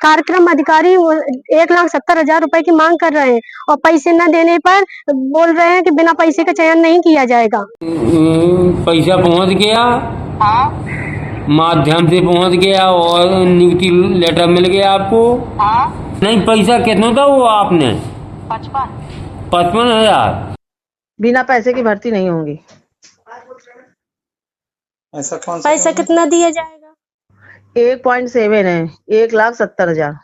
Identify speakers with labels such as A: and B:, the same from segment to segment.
A: कार्यक्रम अधिकारी 1,70,000 रुपए की मांग कर रहे हैं और पैसे न देने पर बोल रहे हैं कि बिना पैसे का चयन नहीं किया जाएगा।
B: पैसा पहुंच गया, माध्यम से पहुंच गया और नियुक्ति लेटर मिल गया आपको। नहीं, पैसा कितना था वो आपने? 55,000।
C: बिना पैसे की भर्ती नहीं होगी।
D: ऐसा कौन
A: पैसा कितना दिया जाएगा?
C: 1.7 है, 1,70,000।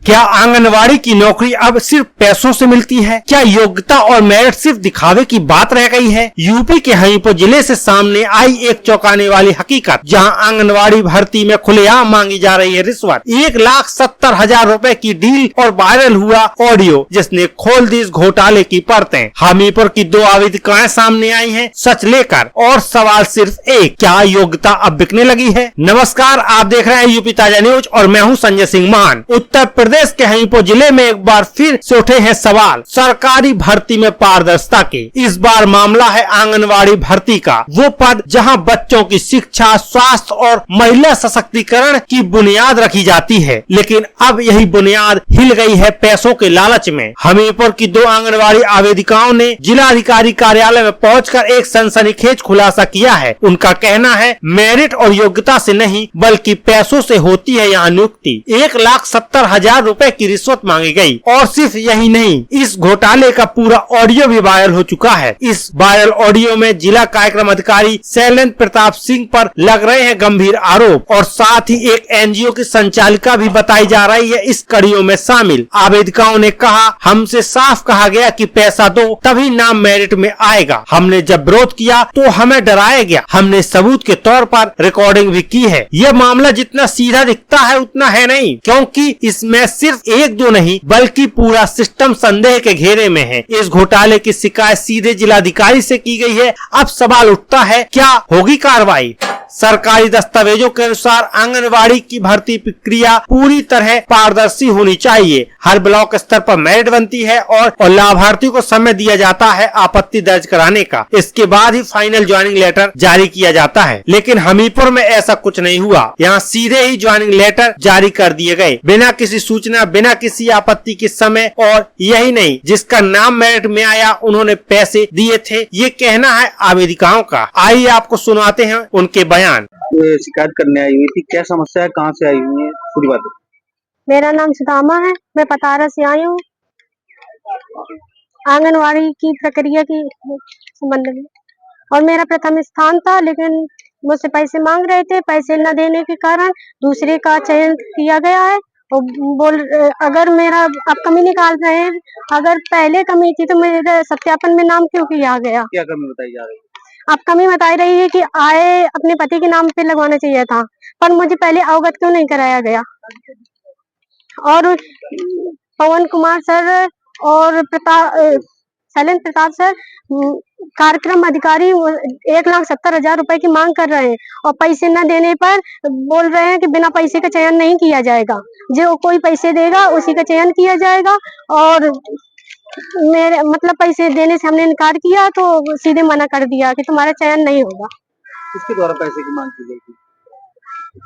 E: क्या आंगनवाड़ी की नौकरी अब सिर्फ पैसों से मिलती है? क्या योग्यता और मेरिट सिर्फ दिखावे की बात रह गई है? यूपी के हमीरपुर जिले से सामने आई एक चौंकाने वाली हकीकत, जहां आंगनवाड़ी भर्ती में खुलेआम मांगी जा रही है रिश्वत। 1,70,000 रुपए की डील और वायरल हुआ ऑडियो, जिसने खोल दी इस घोटाले की परतें। हमीरपुर की 2 आवेदिकाएं सामने आई हैं सच लेकर, और सवाल सिर्फ एक, क्या योग्यता अब बिकने लगी है? नमस्कार, आप देख रहे हैं यूपी ताजा न्यूज और मैं हूं संजय सिंह मान। उत्तर प्रदेश के हमीरपुर जिले में एक बार फिर से उठे हैं सवाल सरकारी भर्ती में पारदर्शिता के। इस बार मामला है आंगनवाड़ी भर्ती का, वो पद जहां बच्चों की शिक्षा, स्वास्थ्य और महिला सशक्तिकरण की बुनियाद रखी जाती है, लेकिन अब यही बुनियाद हिल गई है पैसों के लालच में। हमीरपुर की 2 आंगनवाड़ी आवेदिकाओं ने जिलाधिकारी कार्यालय में पहुंचकर एक सनसनीखेज खुलासा किया है। उनका कहना है मेरिट और योग्यता से नहीं बल्कि पैसों से होती है यहाँ नियुक्ति। 1,70,000 रुपए की रिश्वत मांगी गई, और सिर्फ यही नहीं, इस घोटाले का पूरा ऑडियो भी वायरल हो चुका है। इस वायरल ऑडियो में जिला कार्यक्रम अधिकारी शैलेंद्र प्रताप सिंह पर लग रहे हैं गंभीर आरोप, और साथ ही एक एनजीओ की संचालिका भी बताई जा रही है इस कड़ियों में शामिल। आवेदिकाओं ने कहा, हमसे साफ कहा गया कि पैसा दो तभी नाम मेरिट में आएगा। हमने जब विरोध किया तो हमें डराया गया। हमने सबूत के तौर पर रिकॉर्डिंग भी की है। यह मामला जितना सीधा दिखता है उतना है नहीं, क्योंकि इसमें सिर्फ 1-2 नहीं बल्कि पूरा सिस्टम संदेह के घेरे में है। इस घोटाले की शिकायत सीधे जिलाधिकारी से की गई है। अब सवाल उठता है, क्या होगी कार्रवाई? सरकारी दस्तावेजों के अनुसार आंगनवाड़ी की भर्ती प्रक्रिया पूरी तरह पारदर्शी होनी चाहिए। हर ब्लॉक स्तर पर मेरिट बनती है और लाभार्थी को समय दिया जाता है आपत्ति दर्ज कराने का। इसके बाद ही फाइनल ज्वाइनिंग लेटर जारी किया जाता है, लेकिन हमीरपुर में ऐसा कुछ नहीं हुआ। यहाँ सीधे ही ज्वाइनिंग लेटर जारी कर दिए गए, बिना किसी सूचना, बिना किसी आपत्ति के समय। और यही नहीं, जिसका नाम मेरिट में आया उन्होंने पैसे दिए थे, ये कहना है आवेदिकाओं का। आइए आपको सुनाते हैं उनके बयान।
D: शिकायत करने आई हुई थी, क्या समस्या है, कहाँ से आई हुई है, पूरी बात?
A: मेरा नाम सुदामा है, मैं पतारा से आई हूँ आंगनवाड़ी की प्रक्रिया की संबंध में, और मेरा प्रथम स्थान था, लेकिन मुझसे पैसे मांग रहे थे। पैसे न देने के कारण दूसरे का चयन किया गया है। और अगर मेरा आप कमी निकाल रहे हैं, अगर पहले कमी थी तो मेरे सत्यापन में नाम क्यों किया गया?
D: क्या कमी बताई जा रही है?
A: आप कमी बताई रही है कि आय अपने पति के नाम पे लगवाना चाहिए था, पर मुझे पहले अवगत क्यों नहीं कराया गया? और पवन कुमार सर और शैलेंद्र प्रताप सर कार्यक्रम अधिकारी 1,70,000 रुपए की मांग कर रहे हैं और पैसे न देने पर बोल रहे हैं कि बिना पैसे का चयन नहीं किया जाएगा। जो कोई पैसे देगा उसी का चयन किया जाएगा। और मेरे मतलब पैसे देने से हमने इनकार किया तो सीधे मना कर दिया कि तुम्हारा चयन नहीं होगा।
D: किसके द्वारा पैसे की मांग की गई थी?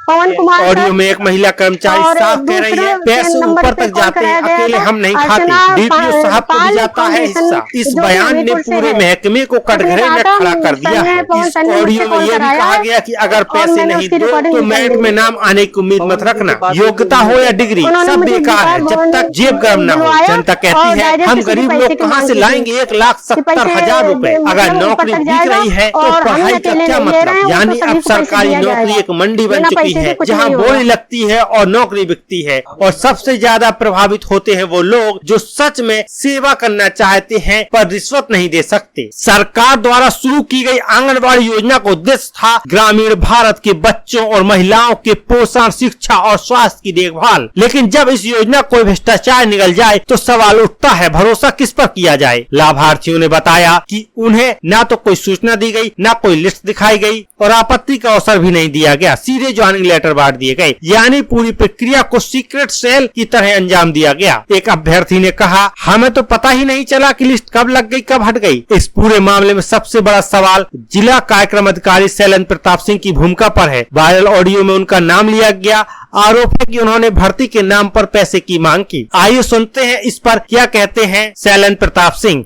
A: पवन कुमार
E: ऑडियो में एक महिला कर्मचारी साफ कह रही है, पैसे ऊपर तक जाते हैं, अकेले हम नहीं खाते, डीपीओ साहब को भी जाता है हिस्सा। इस बयान ने पूरे महकमे को कटघरे में खड़ा कर दिया है। इस ऑडियो में यह भी कहा गया कि अगर पैसे नहीं दो तो मेरिट में नाम आने की उम्मीद मत रखना। योग्यता हो या डिग्री, सब बेकार है जब तक जेब गर्म न हो। जनता कहती है, हम गरीब लोग कहाँ से लाएंगे 1,70,000 रुपए? अगर नौकरी बिक रही है तो पढ़ाई का क्या मतलब? यानी अब सरकारी नौकरी एक मंडी बन चुकी है, जहां बोली लगती है और नौकरी बिकती है। और सबसे ज्यादा प्रभावित होते हैं वो लोग जो सच में सेवा करना चाहते हैं पर रिश्वत नहीं दे सकते। सरकार द्वारा शुरू की गई आंगनबाड़ी योजना का उद्देश्य था ग्रामीण भारत के बच्चों और महिलाओं के पोषण, शिक्षा और स्वास्थ्य की देखभाल। लेकिन जब इस योजना को भ्रष्टाचार निकल जाए तो सवाल उठता है, भरोसा किस पर किया जाए? लाभार्थियों ने बताया कि उन्हें न तो कोई सूचना दी गई, न कोई लिस्ट दिखाई गई और आपत्ति का अवसर भी नहीं दिया गया। सीधे वार्निंग लेटर बांट दिए गए, यानी पूरी प्रक्रिया को सीक्रेट सेल की तरह अंजाम दिया गया। एक अभ्यर्थी ने कहा, हमें तो पता ही नहीं चला कि लिस्ट कब लग गई कब हट गई। इस पूरे मामले में सबसे बड़ा सवाल जिला कार्यक्रम अधिकारी शैलेंद्र प्रताप सिंह की भूमिका पर है। वायरल ऑडियो में उनका नाम लिया गया। आरोप है कि उन्होंने भर्ती के नाम पर पैसे की मांग की। आइए सुनते हैं इस पर क्या कहते हैं शैलेंद्र प्रताप सिंह।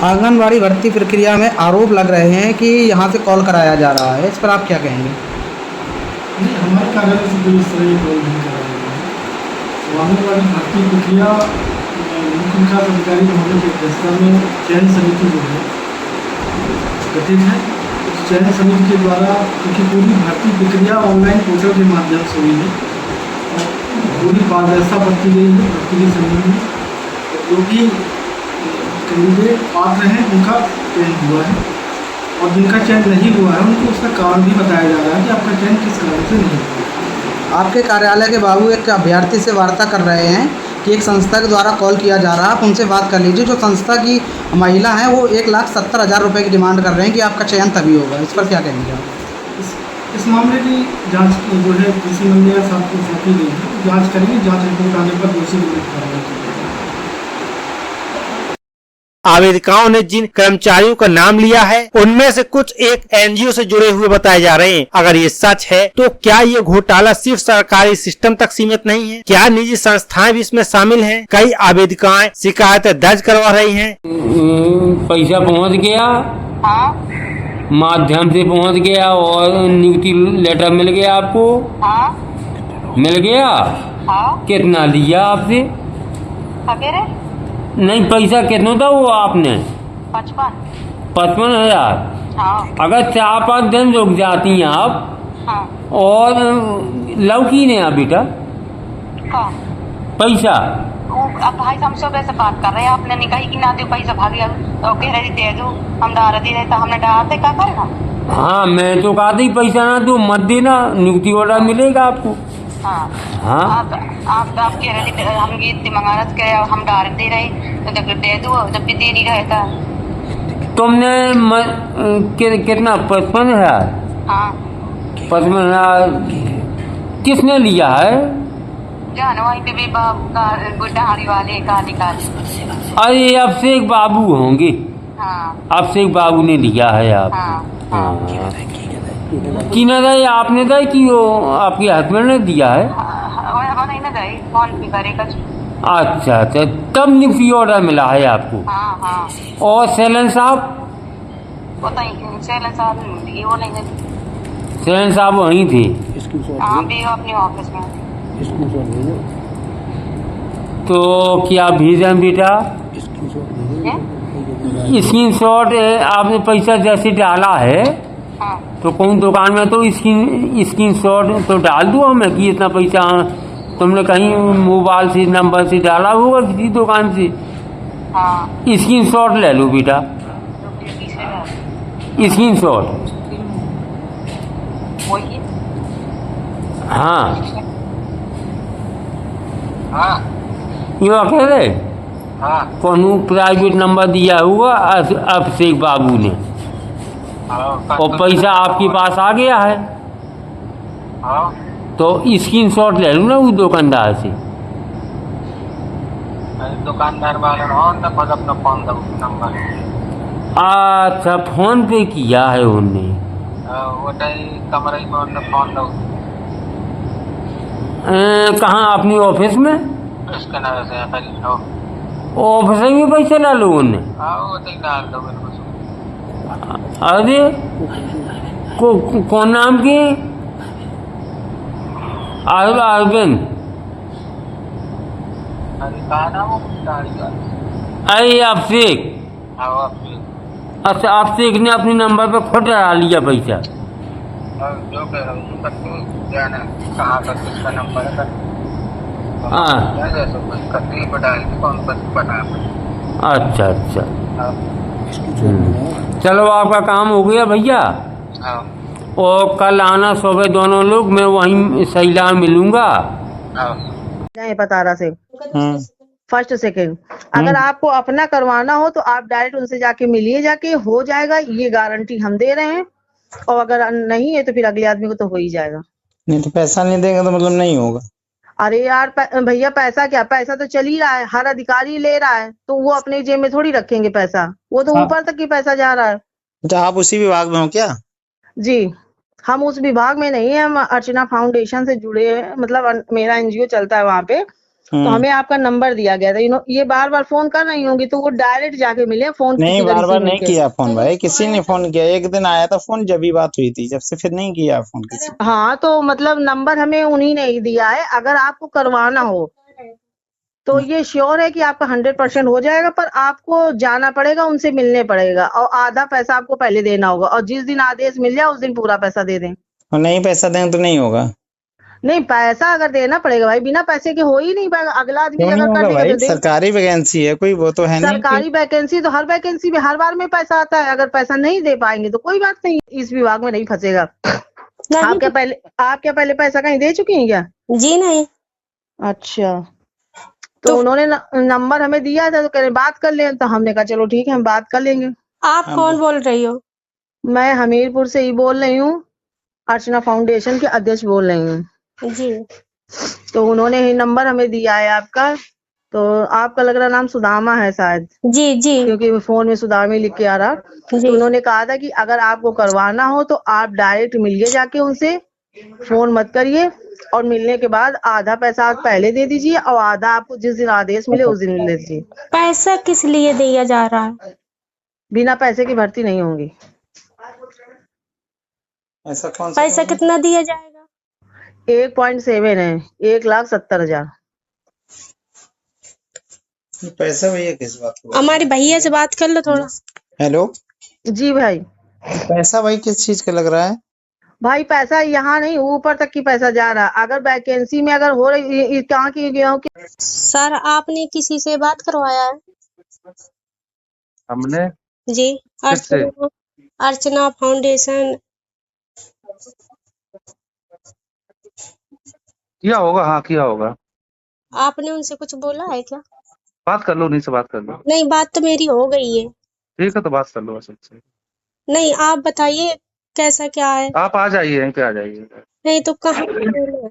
F: आंगनवाड़ी भर्ती प्रक्रिया में आरोप लग रहे हैं कि यहाँ से कॉल कराया जा रहा है, इस पर आप क्या कहेंगे?
G: नहीं, हमारे कार्यालय से कोई इस तरह की कॉल नहीं कराया गया है। तो आंगनवाड़ी भर्ती प्रक्रिया मुख्य विकास अधिकारी महोदय की अध्यक्षता में चयन समिति जो है गठित है। उस चयन समिति के द्वारा, क्योंकि पूरी भर्ती प्रक्रिया ऑनलाइन पोर्टल के माध्यम से हुई है और पूरी पारदर्शिता बरती गई है भर्ती के संबंध में। जो भी कैंडिडेट पात्र हैं उनका चयन हुआ है और जिनका चयन नहीं हुआ है उनको उसका कारण भी बताया जा रहा है कि आपका चयन किस कारण से नहीं हुआ।
F: आपके कार्यालय के बाबू एक अभ्यर्थी से वार्ता कर रहे हैं कि एक संस्था के द्वारा कॉल किया जा रहा है, आप उनसे बात कर लीजिए। जो संस्था की महिला हैं वो 1,70,000 रुपये की डिमांड कर रहे हैं कि आपका चयन तभी होगा, इस पर क्या कहेंगे आप?
G: इस मामले की जांच जो है कृषि मंत्री साहब को सौंपी गई है, जांच करेंगे। जांच रिपोर्ट आने पर दोषी विरुद्ध कार्रवाई की जाएगी।
E: आवेदकों ने जिन कर्मचारियों का नाम लिया है उनमें से कुछ एक एनजीओ से जुड़े हुए बताए जा रहे हैं। अगर ये सच है तो क्या ये घोटाला सिर्फ सरकारी सिस्टम तक सीमित नहीं है? क्या निजी संस्थाएं भी इसमें शामिल हैं? कई आवेदकाएं शिकायतें दर्ज करवा रही हैं।
B: पैसा पहुंच गया, माध्यम से पहुंच गया और नियुक्ति लेटर मिल गया आपको? मिल गया? कितना लिया आपसे? नहीं, पैसा कितना था वो आपने? 55,000। अगर 4-5 दिन रुक जाती हैं आप और लौकी ने बेटा पैसा
H: भाई हम सब ऐसे बात कर रहे हैं, आपने नहीं कही कि ना दो पैसा भाग गया तो कह रहे दे दो, हम डाल दे रहे तो हमने डालते क्या करें हम?
B: हाँ, मैं तो कहता ही पैसा ना दो, मत देना, नियुक्ति ऑर्डर मिलेगा आपको। हाँ,
H: आप कह रहे थे हम गीत मंगाना के हम डाल दे रहे तो जब दे दो जब भी दे नहीं रहे था।
B: तुमने कितना 55,000? 55,000 किसने लिया है?
H: जानो वहीं पे भी गुड्डाहारी वाले का निकाले।
B: अरे अब से एक बाबू होंगे। अब से एक बाबू ने लिया है आप? की ना दे आपने दे कि वो आपके हस्बैंड ने दिया है?
H: नहीं ना दे, फोन भी करेगा।
B: अच्छा, तब नियुक्ति ऑर्डर मिला है आपको? और सेलन साहब?
H: सेलन साहब वो नहीं है।
B: सेलन साहब वहीं थे?
H: भी अपने ऑफिस में।
B: तो क्या भेजें बेटा? स्क्रीनशॉट आपने पैसा जैसे डाला है तो कौन दुकान में तो स्क्रीनशॉट तो डाल दो हमें कि इतना पैसा तुमने कहीं मोबाइल से नंबर से डाला होगा किसी दुकान से। स्क्रीनशॉट ले लो बेटा, स्क्रीनशॉट। हाँ, ये अकेले कौन प्राइवेट नंबर दिया होगा अभिषेक बाबू ने और पैसा आपके पास आ गया है तो स्क्रीनशॉट ले लो ना उस दुकानदार से।
I: दुकानदार वाले अपना फोन नंबर।
B: अच्छा, फोन पे किया है उन्होंने?
I: कमरे में फोन दो।
B: कहाँ? अपनी ऑफिस में?
I: इसके नाम से
B: ऑफिस में पैसा डालो उन्होंने?
I: डाल दो।
B: अरे कौन नाम के? अरविंद। अरे अभिषेक। अच्छा, अभिषेक ने अपने नंबर पे खुद डाल लिया पैसा?
I: और जो कह रहा हूँ करके क्या ना कहाँ पर किसका नंबर है
B: हाँ।
I: जैसे कुछ कतली पर डाल के कौन पर पटा।
B: अच्छा अच्छा। चलो आपका काम हो गया भैया।
I: हाँ
B: और कल आना सुबह दोनों लोग, मैं वहीं सैला मिलूंगा।
I: हाँ
C: नहीं बता रहा से फर्स्ट सेकेंड, अगर आपको अपना करवाना हो तो आप डायरेक्ट उनसे जाके मिलिए, जाके हो जाएगा, ये गारंटी हम दे रहे हैं। और अगर नहीं है तो फिर अगले आदमी को तो हो ही जाएगा।
F: नहीं तो पैसा नहीं देंगे तो मतलब नहीं होगा।
C: अरे यार भैया पैसा क्या, पैसा तो चल ही रहा है, हर अधिकारी ले रहा है, तो वो अपने जेब में थोड़ी रखेंगे पैसा, वो तो ऊपर तक की पैसा जा रहा है।
F: अच्छा आप उसी विभाग में हो क्या?
C: जी हम उस विभाग में नहीं है, हम अर्चना फाउंडेशन से जुड़े हैं, मतलब मेरा एनजीओ चलता है वहाँ पे। तो हमें आपका नंबर दिया गया था, ये बार बार फोन कर रही होंगी तो वो डायरेक्ट जाके मिले, फोन
F: नहीं
C: किसी का
F: बार बार
C: रिसीव
F: नहीं किया फोन भाई, किसी ने फोन किया, एक दिन आया था फोन जब भी बात हुई थी, जब से फिर नहीं किया फोन किसी।
C: हाँ तो मतलब नंबर हमें उन्हीं ने ही दिया है। अगर आपको करवाना हो तो ये श्योर है कि आपका 100% हो जाएगा, पर आपको जाना पड़ेगा, उनसे मिलने पड़ेगा, और आधा पैसा आपको पहले देना होगा, और जिस दिन आदेश मिल जाए उस दिन पूरा पैसा दे दें।
F: और नहीं पैसा देंगे तो नहीं होगा?
C: नहीं पैसा अगर देना पड़ेगा भाई, बिना पैसे के हो ही नहीं पाएगा। अगला आदमी
F: क्यों नहीं
C: अगर कर
F: होगा
C: देगा
F: भाई?
C: तो दे।
F: सरकारी वैकेंसी है कोई, वो तो है नहीं।
C: सरकारी वैकेंसी तो हर वैकेंसी में हर बार में पैसा आता है, अगर पैसा नहीं दे पाएंगे तो कोई बात नहीं, इस विभाग में नहीं फंसेगा। आप क्या पहले पैसा कहीं दे चुकी हैं क्या?
A: जी नहीं।
C: अच्छा तो उन्होंने नंबर हमें दिया था, तो कह रहे बात कर लें, तो हमने कहा चलो ठीक है हम बात कर लेंगे।
A: आप कौन बोल रही हो?
C: मैं हमीरपुर से ही बोल रही हूँ, अर्चना फाउंडेशन के अध्यक्ष बोल रही हूँ
A: जी।
C: तो उन्होंने ही नंबर हमें दिया है आपका, तो आपका लग रहा नाम सुदामा है शायद।
A: जी जी
C: क्योंकि फोन में सुदामी लिख के आ रहा। तो उन्होंने कहा था कि अगर आपको करवाना हो तो आप डायरेक्ट मिलिए जाके उनसे, फोन मत करिए, और मिलने के बाद आधा पैसा आप पहले दे दीजिए और आधा आपको जिस दिन आदेश मिले उस दिन दे दीजिए।
A: पैसा किस लिए दिया जा रहा है?
C: बिना पैसे की भर्ती नहीं होंगी।
F: ऐसा कौन सा
A: पैसा कितना दिया जाएगा?
C: 1.7 है, 1,70,000।
F: पैसा भैया किस बात का?
A: हमारे भैया से बात कर लो थोड़ा।
F: हेलो
C: जी भाई।
F: पैसा भाई किस चीज का लग रहा है?
C: भाई पैसा यहाँ नहीं, ऊपर तक की पैसा जा रहा है। अगर वैकेंसी में अगर हो रही, कहाँ की गेहूँ की।
A: सर आपने किसी से बात करवाया है?
D: हमने
A: जी अर्चना फाउंडेशन
D: किया होगा, हाँ किया होगा।
A: आपने उनसे कुछ बोला है क्या?
D: बात कर लो, उन्हीं से बात कर लो।
A: नहीं बात तो मेरी हो गई है।
D: ठीक है तो बात कर लो बस उनसे।
A: नहीं आप बताइए कैसा क्या है।
D: आप आ जाइए, यहीं पे आ जाइए।
A: नहीं तो कहाँ बोलना है?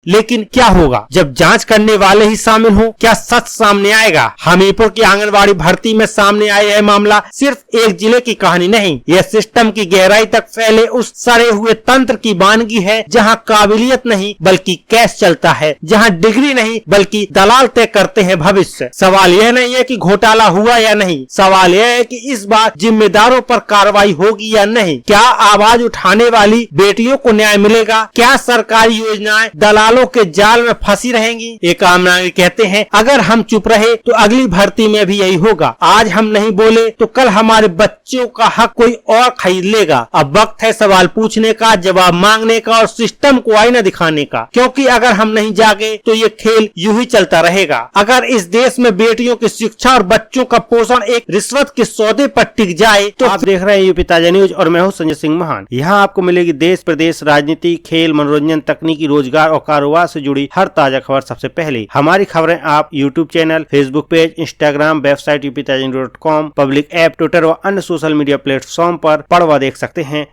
E: लेकिन क्या होगा जब जांच करने वाले ही शामिल हो? क्या सच सामने आएगा? हमीरपुर की आंगनबाड़ी भर्ती में सामने आया यह मामला सिर्फ एक जिले की कहानी नहीं, यह सिस्टम की गहराई तक फैले उस सड़े हुए तंत्र की वानगी है, जहां काबिलियत नहीं बल्कि कैश चलता है, जहां डिग्री नहीं बल्कि दलाल तय करते हैं भविष्य। सवाल यह नहीं है कि घोटाला हुआ या नहीं, सवाल यह है कि इस बार जिम्मेदारों पर कार्रवाई होगी या नहीं। क्या आवाज उठाने वाली बेटियों को न्याय मिलेगा? क्या सरकारी योजनाएं दलाल के जाल में फंसी रहेंगी? एक आम नागरिक कहते हैं अगर हम चुप रहे तो अगली भर्ती में भी यही होगा। आज हम नहीं बोले तो कल हमारे बच्चों का हक कोई और खरीद लेगा। अब वक्त है सवाल पूछने का, जवाब मांगने का और सिस्टम को आईना दिखाने का, क्योंकि अगर हम नहीं जागे तो ये खेल यूं ही चलता रहेगा। अगर इस देश में बेटियों की शिक्षा और बच्चों का पोषण एक रिश्वत के सौदे पर टिक जाए तो। आप देख रहे हैं यूपी ताजा न्यूज और मैं हूँ संजय सिंह महान। यहाँ आपको मिलेगी देश प्रदेश, राजनीति, खेल, मनोरंजन, तकनीकी, रोजगार और कारोबार से जुड़ी हर ताजा खबर सबसे पहले। हमारी खबरें आप YouTube channel, Facebook page, Instagram, website UPTajaNews.com, public app, Twitter और अन्य सोशल मीडिया प्लेटफॉर्म पर पढ़ व देख सकते हैं।